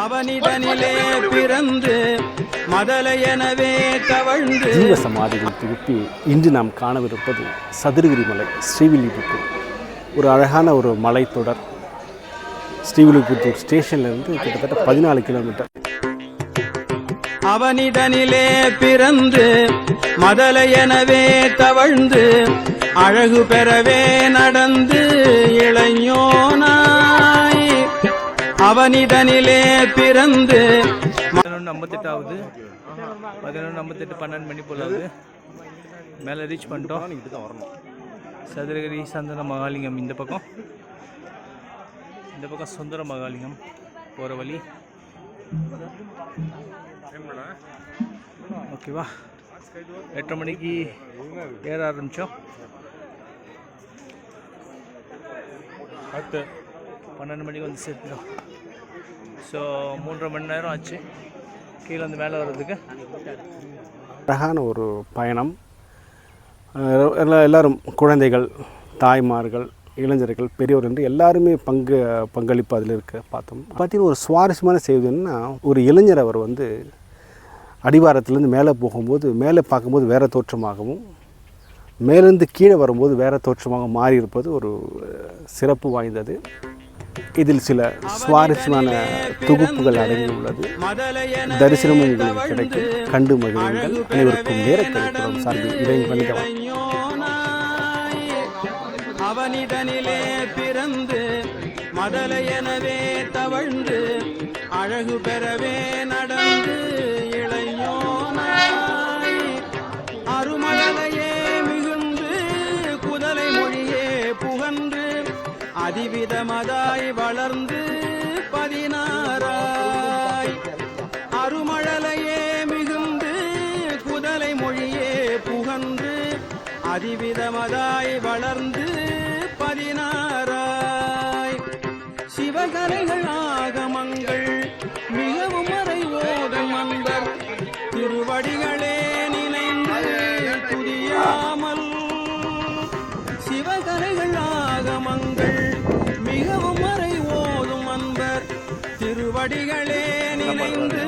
அவனிடனிலே பிறந்து மதலையனவே தவழ்ந்து ஜீவ சமாதிகள் தொகுப்பில் இன்று நாம் காணவிருப்பது சதுரகிரி மலை ஸ்ரீவில்லிபுத்தூர். ஒரு அழகான ஒரு மலைத்தொடர். ஸ்ரீவில்லிபுத்தூர் ஸ்டேஷன்லேருந்து கிட்டத்தட்ட 14 கிலோமீட்டர். அவனிடனிலே பிறந்து மதலையனவே தவழ்ந்து அழகு பெறவே நடந்து இளைஞனாய் அவனிடனிலே பிறந்து 11:58 12 மணி போல ஆகுது. மேலே ரீச் பண்ணிட்டோம். சதுரகிரி சந்தன மகாலிங்கம் இந்த பக்கம் சுந்தர மகாலிங்கம் போகிற வழி. ஓகேவா, 8:30 மணிக்கு ஏற ஆரம்பித்தோம். 12 மணிக்கு வந்து சேர்த்துட்டோம். ஸோ 3.5 மணி நேரம் ஆச்சு கீழே வந்து மேலே வர்றதுக்கு. அழகான ஒரு பயணம். எல்லாரும் குழந்தைகள், தாய்மார்கள், இளைஞர்கள், பெரியவர் என்று எல்லாருமே பங்களிப்பு அதில் இருக்க பார்த்தோம். பார்த்தீங்கன்னா ஒரு சுவாரஸ்யமான செய்தின்னா, ஒரு இளைஞர் அவர் வந்து அடிவாரத்துலேருந்து மேலே போகும்போது மேலே பார்க்கும்போது வேறு தோற்றமாகவும் மேலேருந்து கீழே வரும்போது வேறு தோற்றமாக மாறி இருப்பது ஒரு சிறப்பு வாய்ந்தது. இதில் சில சுவாரஸ்யமான தொகுப்புகள் அடங்கியுள்ளது. தரிசனமும் உங்களுக்கு கிடைக்கும். கண்டு மகிழுங்கள். அனைவருக்கும் நேரத்தில் சார்பில் இதை பண்ணிக்கலாம். அவனிடனிலே பிறந்து மதலையனவே தவழ்ந்து அழகு பெறவே நடந்து இளைஞனாய் அருமலையே மிகுந்து குதலை மொழியே புகன்று அதிவிதமதாய் வளர்ந்து 16 அருமழலையே மிகுந்து குதலை மொழியே புகன்று அதிவிதமதாய் வளர்ந்து 16 சிவகலைகள் ஆகமங்கள் மிகவும் மறை ஓடும் அன்பர் திருவடிகளே நினைந்து துதியாமல் சிவகலைகள் ஆகமங்கள் மிகவும் மறை ஓடும் அன்பர் திருவடிகளே நினைந்து